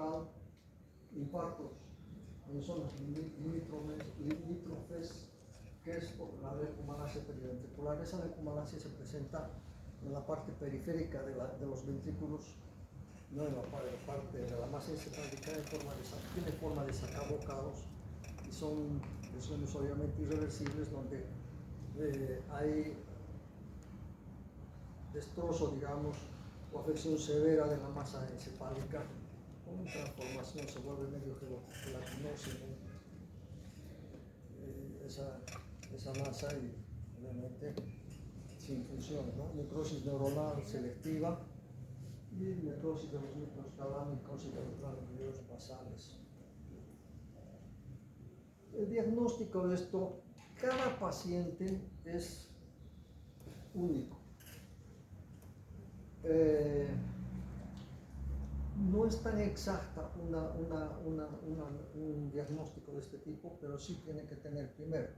focal, infartos en zonas limítrofes, que es por la decumalancia periventricular. Esa decumalancia se presenta en la parte periférica de los ventrículos, no en la parte de la masa encefálica, tiene forma de sacabocados y son lesiones obviamente irreversibles donde hay destrozo, digamos, o afección severa de la masa encefálica, con transformación, se vuelve medio gelatinoso esa masa y obviamente sin función, ¿no? Necrosis neuronal selectiva y necrosis de los núcleos talámicos y de los ganglios basales. El diagnóstico de esto, cada paciente es único. No es tan exacta un diagnóstico de este tipo, pero sí tiene que tener primero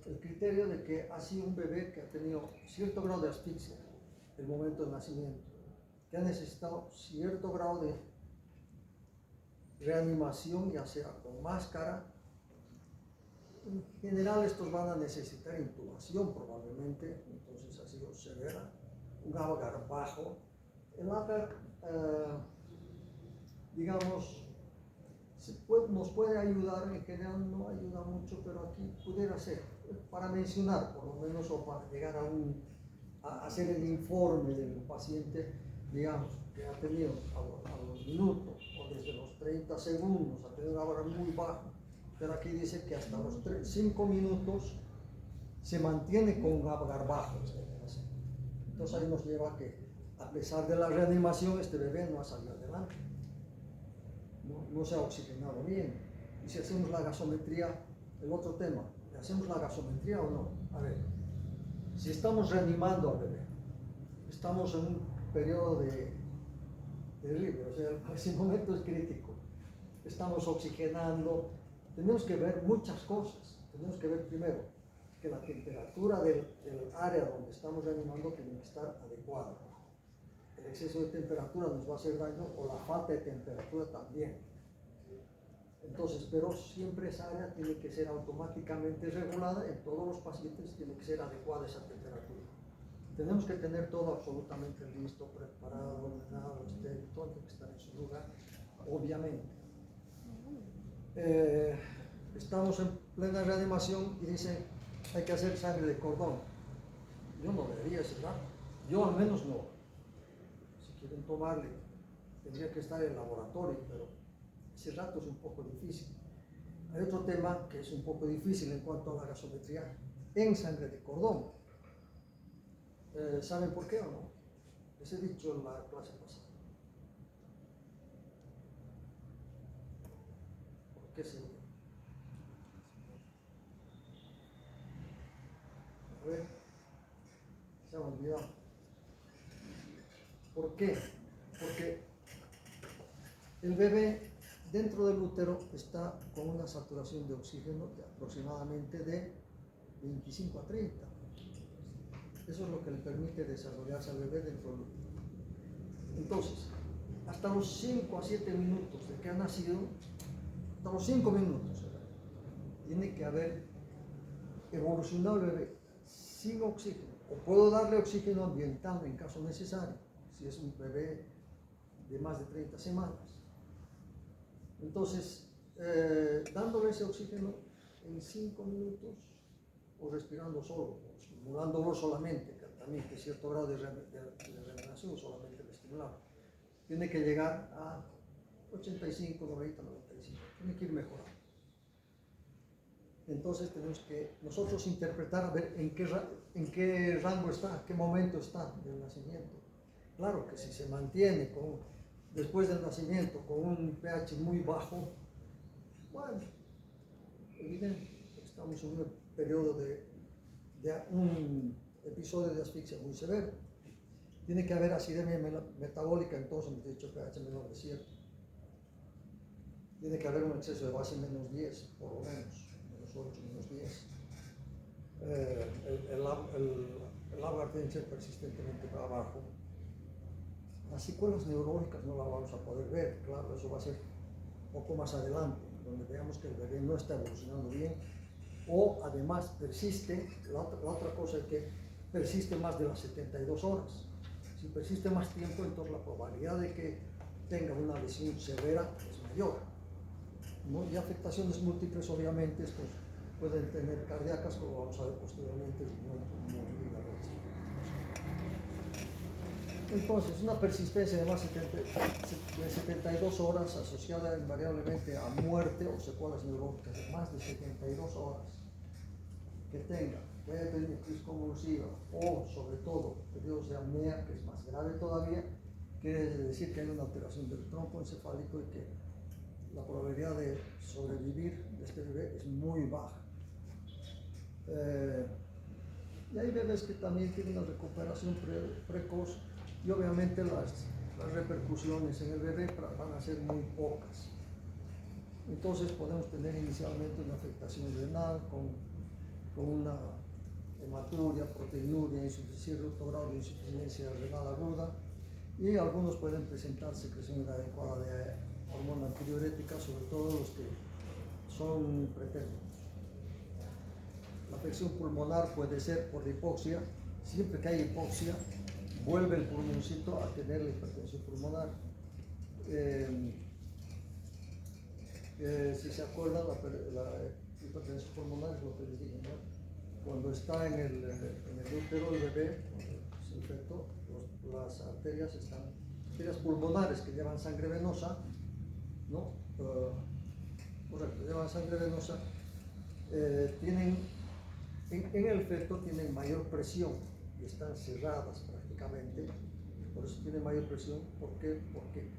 el criterio de que ha sido un bebé que ha tenido cierto grado de asfixia en el momento del nacimiento, que ha necesitado cierto grado de reanimación, ya sea con máscara. En general estos van a necesitar intubación probablemente, entonces ha sido severa, un agar bajo. El agar, digamos, nos puede ayudar, en general no ayuda mucho, pero aquí pudiera ser, para mencionar por lo menos, o para llegar a hacer el informe del paciente, digamos, que ha tenido a los minutos o desde los 30 segundos, ha tenido un agar muy bajo, pero aquí dice que hasta los 5 minutos se mantiene con un agar bajo. Entonces ahí nos lleva a que, a pesar de la reanimación, este bebé no ha salido adelante. No se ha oxigenado bien. Y si hacemos la gasometría, el otro tema, ¿hacemos la gasometría o no? A ver, si estamos reanimando al bebé, estamos en un periodo terrible, o sea, ese momento es crítico, estamos oxigenando, tenemos que ver muchas cosas. Tenemos que ver primero que la temperatura del área donde estamos reanimando tiene que estar adecuada. El exceso de temperatura nos va a hacer daño, o la falta de temperatura también. Entonces, pero siempre esa área tiene que ser automáticamente regulada, en todos los pacientes tiene que ser adecuada esa temperatura. Tenemos que tener todo absolutamente listo, preparado, ordenado, todo tiene que estar en su lugar, obviamente. Estamos en plena reanimación y dicen, hay que hacer sangre de cordón. Yo no debería ese rato, yo al menos no. Si quieren tomarle, tendría que estar en el laboratorio, pero ese rato es un poco difícil. Hay otro tema que es un poco difícil en cuanto a la gasometría en sangre de cordón. ¿Saben por qué o no? Les he dicho en la clase pasada. ¿Por qué sería? A ver, se me ha olvidado. ¿Por qué? Porque el bebé dentro del útero está con una saturación de oxígeno de aproximadamente de 25 a 30. Eso es lo que le permite desarrollarse al bebé dentro del útero. Entonces, hasta los 5 a 7 minutos de que ha nacido, hasta los 5 minutos, tiene que haber evolucionado el bebé sin oxígeno. O puedo darle oxígeno ambiental en caso necesario, si es un bebé de más de 30 semanas. Entonces, dándole ese oxígeno en 5 minutos, o respirando solo, o estimulándolo solamente, que también que cierto grado de regeneración solamente lo estimulamos, tiene que llegar a 85, 90, 95, tiene que ir mejorando. Entonces tenemos que nosotros interpretar, a ver en qué rango está, qué momento está del nacimiento. Claro que si se mantiene después del nacimiento con un pH muy bajo, bueno, evidente, estamos en un periodo de un episodio de asfixia muy severo. Tiene que haber acidemia metabólica, entonces hemos dicho pH menor de 7. Tiene que haber un exceso de base menos 10, por lo menos, menos 8, menos 10. El agar tiene que ser persistentemente abajo. Las secuelas neurológicas no las vamos a poder ver, claro, eso va a ser poco más adelante, donde veamos que el bebé no está evolucionando bien, o además persiste, la otra cosa es que persiste más de las 72 horas. Si persiste más tiempo, entonces la probabilidad de que tenga una lesión severa es mayor, ¿no? Y afectaciones múltiples, obviamente, estos pueden tener cardíacas, como vamos a ver posteriormente, entonces, una persistencia de más de 72 horas asociada invariablemente a muerte o secuelas neurológicas de más de 72 horas que tenga, puede tener crisis convulsiva o, sobre todo, periodos de apnea, que es más grave todavía, quiere decir que hay una alteración del tronco encefálico y que la probabilidad de sobrevivir de este bebé es muy baja. Y hay bebés que también tienen una recuperación precoz y obviamente las repercusiones en el bebé van a ser muy pocas. Entonces podemos tener inicialmente una afectación renal con una hematuria, proteinuria, cierto grado de insuficiencia renal aguda, y algunos pueden presentar secreción inadecuada de hormona antidiurética, sobre todo los que son pretérminos. La afección pulmonar puede ser por la hipoxia. Siempre que hay hipoxia, vuelve el pulmoncito a tener la hipertensión pulmonar. Si se acuerdan, la hipertensión pulmonar es lo que les dije, ¿no? Cuando está en el útero el bebé, se infectó, las arterias pulmonares que llevan sangre venosa, ¿no? Correcto, llevan sangre venosa, tienen, en el feto tienen mayor presión y están cerradas prácticamente, por eso tiene mayor presión. ¿Por qué? Porque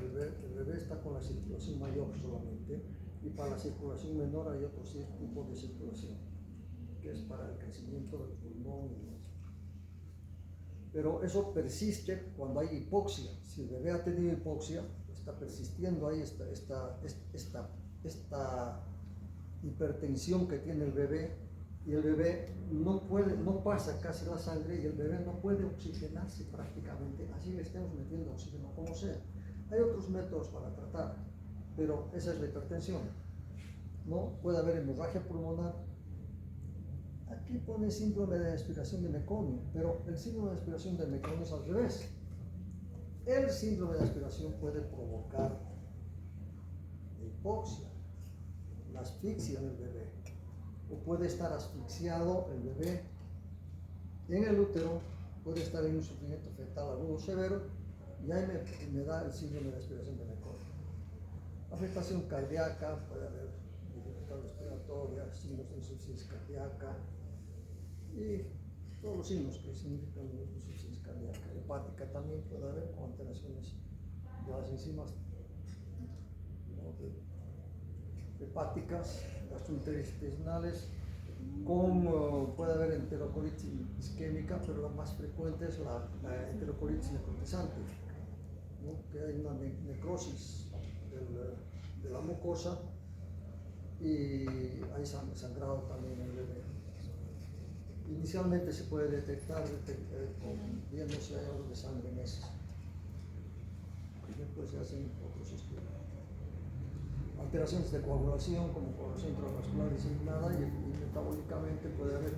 el bebé está con la circulación mayor solamente, y para la circulación menor hay otro tipo de circulación, que es para el crecimiento del pulmón y demás. Pero eso persiste cuando hay hipoxia. Si el bebé ha tenido hipoxia, está persistiendo ahí esta hipertensión que tiene el bebé, y el bebé no pasa casi la sangre, y el bebé no puede oxigenarse prácticamente, así le estamos metiendo oxígeno como sea. Hay otros métodos para tratar, pero esa es la hipertensión, ¿no? Puede haber hemorragia pulmonar. Aquí pone síndrome de aspiración de meconio, pero el síndrome de aspiración de meconio es al revés. El síndrome de aspiración puede provocar hipoxia, la asfixia del bebé, o puede estar asfixiado el bebé en el útero, puede estar en un sufrimiento fetal agudo severo, y ahí me da el síndrome de aspiración de meconio. Afectación cardíaca, puede haber dificultad respiratoria, signos de insuficiencia cardíaca y todos los signos que significan insuficiencia cardíaca. Hepática también puede haber, con alteraciones de las enzimas, ¿no?, hepáticas, gastrointestinales, puede haber enterocolitis isquémica, pero la más frecuente es la enterocolitis necrotizante, ¿no?, que hay una necrosis de la mucosa y hay sangrado también en el bebé. Inicialmente se puede detectar viendo si hay algo de sangre en heces. Después se hacen otros estudios. Alteraciones de coagulación, como coagulación intravascular designada, y metabólicamente puede haber,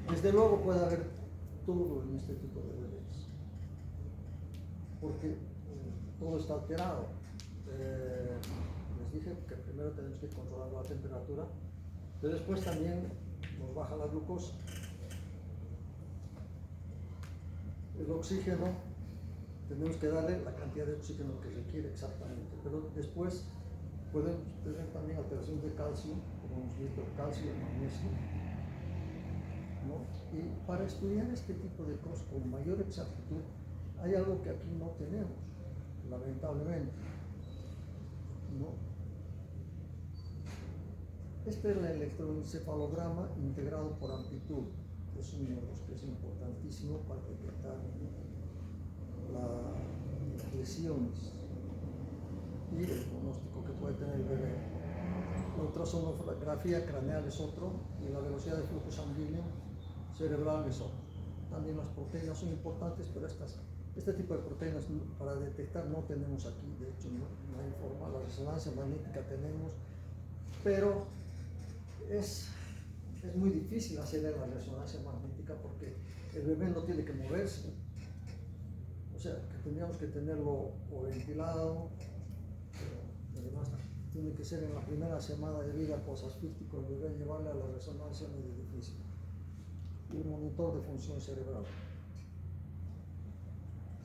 desde luego puede haber todo en este tipo de bebés, porque todo está alterado. Les dije que primero tenemos que controlar la temperatura, pero después también nos baja la glucosa. El oxígeno, tenemos que darle la cantidad de oxígeno que requiere exactamente, pero después pueden tener también alteración de calcio, como hemos visto, el calcio y el magnesio, ¿no? Y para estudiar este tipo de cosas con mayor exactitud, hay algo que aquí no tenemos, lamentablemente, ¿no? Este es el electroencefalograma integrado por amplitud. Es uno de los que es importantísimo para detectar las lesiones y el pronóstico que puede tener el bebé. La ultrasonografía craneal es otro, y la velocidad de flujo sanguíneo cerebral es otro. También las proteínas son importantes, pero este tipo de proteínas para detectar no tenemos aquí, de hecho no hay forma. resonancia magnética tenemos, pero es muy difícil hacer la resonancia magnética porque el bebé no tiene que moverse. O sea, que tendríamos que tenerlo o ventilado, pero además tiene que ser en la primera semana de vida posasfíctico el bebé, llevarle a la resonancia muy difícil. Y un monitor de función cerebral.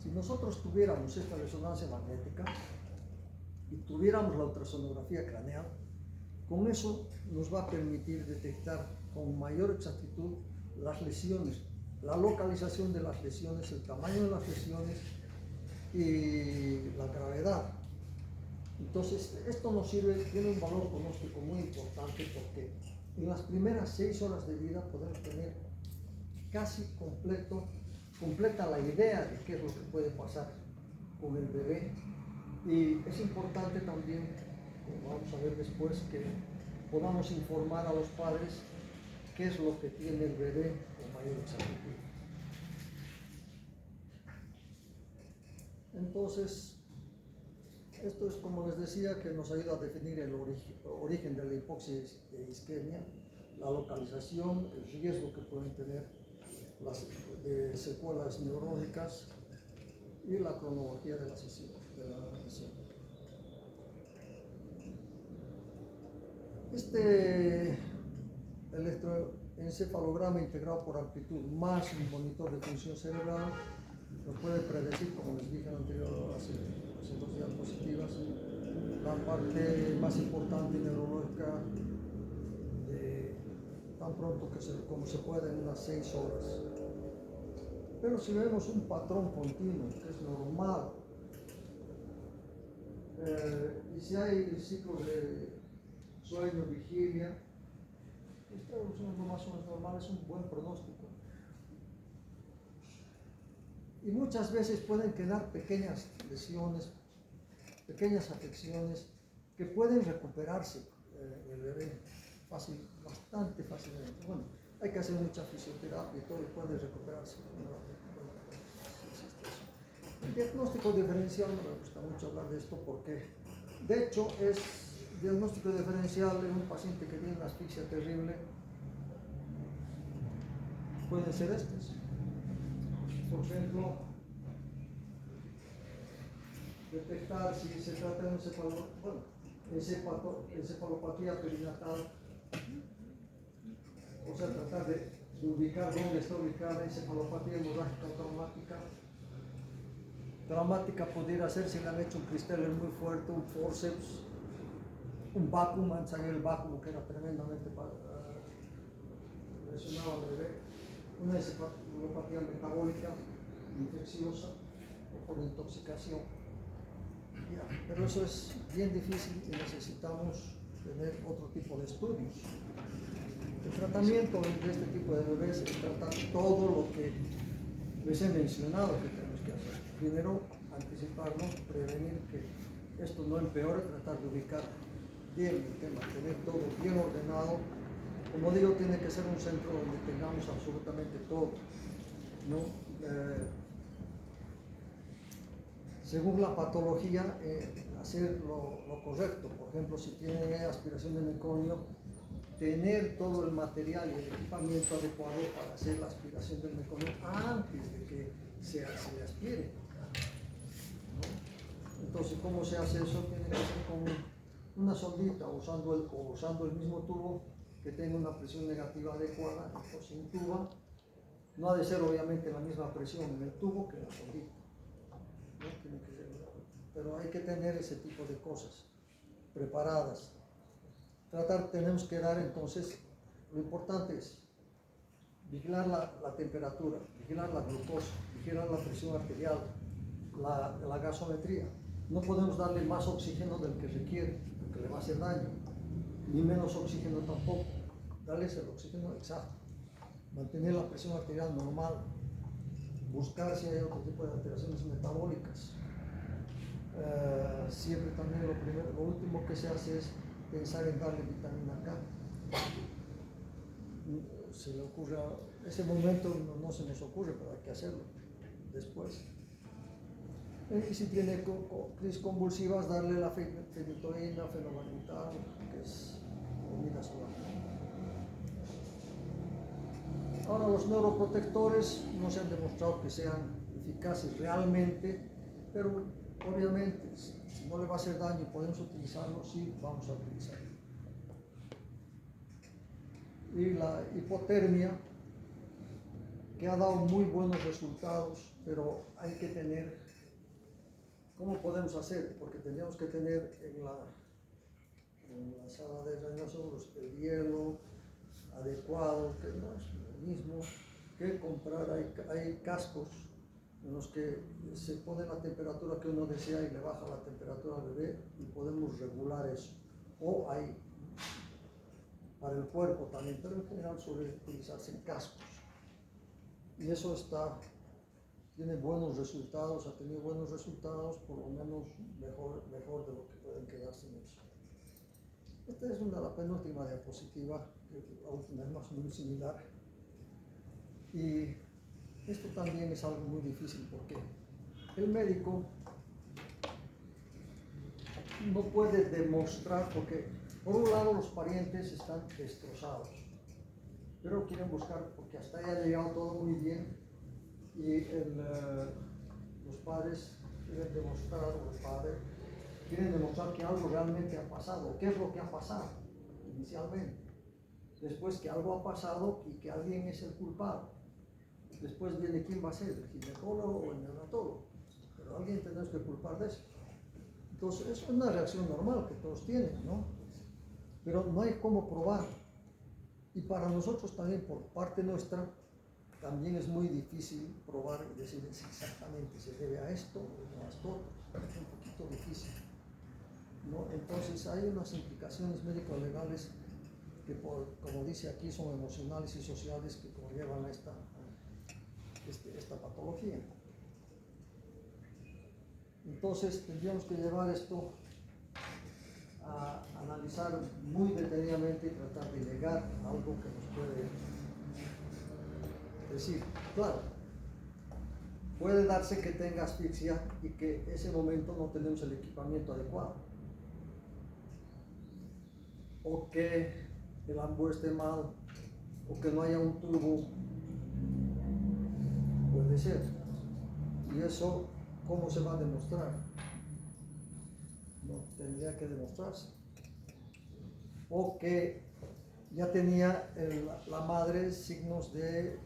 Si nosotros tuviéramos esta resonancia magnética y tuviéramos la ultrasonografía craneal, con eso nos va a permitir detectar con mayor exactitud las lesiones, la localización de las lesiones, el tamaño de las lesiones y la gravedad. Entonces, esto nos sirve, tiene un valor pronóstico muy importante porque en las primeras 6 horas de vida podemos tener casi completa la idea de qué es lo que puede pasar con el bebé. Y es importante también, como vamos a ver después, que podamos informar a los padres qué es lo que tiene el bebé con mayor exactitud. Entonces, esto es, como les decía, que nos ayuda a definir el origen de la hipoxia e isquemia, la localización, el riesgo que pueden tener las secuelas neurológicas y la cronología de la sesión. Este electroencefalograma integrado por amplitud más un monitor de función cerebral nos puede predecir, como les dije hace 2 diapositivas, la parte más importante neurológica tan pronto como se puede en unas 6 horas. Pero si vemos un patrón continuo, que es normal, y si hay ciclos de sueño, vigilia, esta evolución es lo más o menos normal, es un buen pronóstico. Y muchas veces pueden quedar pequeñas lesiones, pequeñas afecciones que pueden recuperarse en el bebé bastante fácilmente. Bueno, hay que hacer mucha fisioterapia y todo y puede recuperarse. El diagnóstico diferencial, no me gusta mucho hablar de esto porque, de hecho, es diagnóstico diferencial en un paciente que tiene una asfixia terrible. Pueden ser estos. Por ejemplo, detectar si se trata de encefalopatía perinatal, o sea, tratar de ubicar dónde está ubicada encefalopatía hemorrágica traumática. Traumática pudiera ser si le han hecho un cristal muy fuerte, un forceps, un vacuum, han salido el vacuum que era tremendamente lesionado al bebé, una encefalopatía metabólica infecciosa o por intoxicación. Pero eso es bien difícil y necesitamos tener otro tipo de estudios. El tratamiento de este tipo de bebés es tratar todo lo que les he mencionado que tenemos que hacer. Primero, anticiparnos, prevenir que esto no empeore, tratar de ubicar bien el tema, tener todo bien ordenado. Como digo, tiene que ser un centro donde tengamos absolutamente todo, ¿no? Según la patología, hacer lo correcto. Por ejemplo, si tiene aspiración de meconio, tener todo el material y el equipamiento adecuado para hacer la aspiración del meconio antes de que se le aspire, ¿no? Entonces, ¿cómo se hace eso? Tiene que ser con una sondita usando el mismo tubo que tenga una presión negativa adecuada. Entonces, se intuba. No ha de ser obviamente la misma presión en el tubo que en la sondita, ¿no? Tiene que ser, pero hay que tener ese tipo de cosas preparadas. Tenemos que dar entonces, lo importante es vigilar la temperatura, vigilar la glucosa, vigilar la presión arterial, la gasometría. No podemos darle más oxígeno del que requiere, porque le va a hacer daño, ni menos oxígeno tampoco. Darles el oxígeno exacto, mantener la presión arterial normal, buscar si hay otro tipo de alteraciones metabólicas. Siempre también lo último que se hace es pensar en darle vitamina K. Se le ocurre, ese momento no se nos ocurre, pero hay que hacerlo después. Y si tiene crisis convulsivas, darle la fenitoína, fenobarbital, que es comida suave. Ahora, los neuroprotectores no se han demostrado que sean eficaces realmente, pero obviamente si no le va a hacer daño y podemos utilizarlo, sí vamos a utilizarlo. Y la hipotermia, que ha dado muy buenos resultados, pero hay que tener, ¿cómo podemos hacer? Porque tendríamos que tener en la sala de reanimación el hielo adecuado, que no es lo mismo que comprar. Hay cascos en los que se pone la temperatura que uno desea y le baja la temperatura al bebé y podemos regular eso. O hay para el cuerpo también, pero en general suele utilizarse cascos. Y eso tiene buenos resultados, ha tenido buenos resultados, por lo menos mejor de lo que pueden quedarse en eso. Esta es la penúltima diapositiva, que la última es más o menos similar. Y esto también es algo muy difícil porque el médico no puede demostrar, porque por un lado los parientes están destrozados, pero quieren buscar, porque hasta ahí ha llegado todo muy bien, y los padres quieren demostrar que algo realmente ha pasado. ¿Qué es lo que ha pasado inicialmente? Después que algo ha pasado y que alguien es el culpable. Después viene quién va a ser, el ginecólogo o el neonatólogo, pero alguien tenemos que culpar de eso. Entonces es una reacción normal que todos tienen, ¿no? Pero no hay cómo probar. Y para nosotros también, por parte nuestra, también es muy difícil probar y decir si exactamente se debe a esto o a esto. Es un poquito difícil, ¿no? Entonces hay unas implicaciones médico-legales que, como dice aquí, son emocionales y sociales que conllevan a esta patología. Entonces tendríamos que llevar esto a analizar muy detenidamente y tratar de llegar a algo que nos puede decir, claro, puede darse que tenga asfixia y que en ese momento no tenemos el equipamiento adecuado, o que el ambos esté mal, o que no haya un tubo, puede ser. Y eso, ¿cómo se va a demostrar? No tendría que demostrarse. O que ya tenía la madre signos de,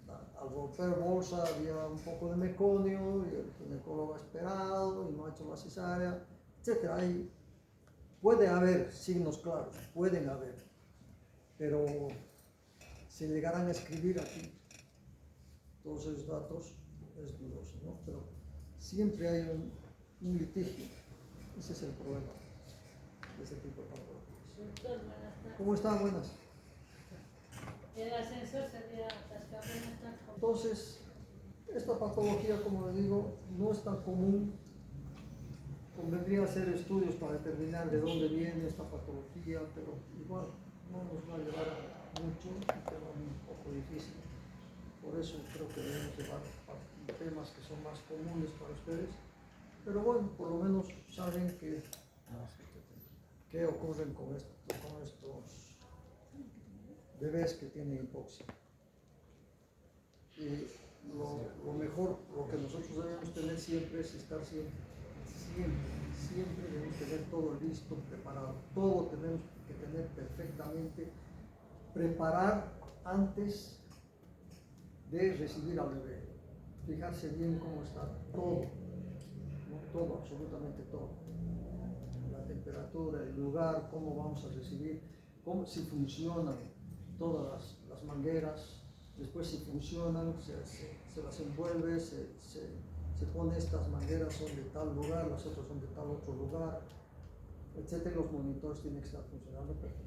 al romper bolsa había un poco de meconio y el ginecólogo ha esperado y no ha hecho la cesárea, etc. Puede haber signos claros, pueden haber, pero si llegaran a escribir aquí todos esos datos es dudoso, ¿no? Pero siempre hay un litigio. Ese es el problema de ese tipo de patologías. Doctor, buenas tardes. ¿Cómo están? Buenas. El ascensor se había atascado en esta. Entonces, esta patología, como les digo, no es tan común. Convendría hacer estudios para determinar de dónde viene esta patología, pero igual no nos va a llevar mucho, es un tema un poco difícil. Por eso creo que debemos llevar temas que son más comunes para ustedes. Pero bueno, por lo menos saben qué ocurren con estos bebés que tienen hipoxia. Y lo mejor, lo que nosotros debemos tener siempre es estar siempre debemos tener todo listo, preparado. Todo tenemos que tener perfectamente preparar antes de recibir al bebé. Fijarse bien cómo está todo, ¿no? Todo, absolutamente todo. La temperatura, el lugar, cómo vamos a recibir, si funcionan todas las mangueras, después si funcionan, se las envuelve, se pone estas mangueras son de tal lugar, las otras son de tal otro lugar, etc. Los monitores tienen que estar funcionando perfectamente.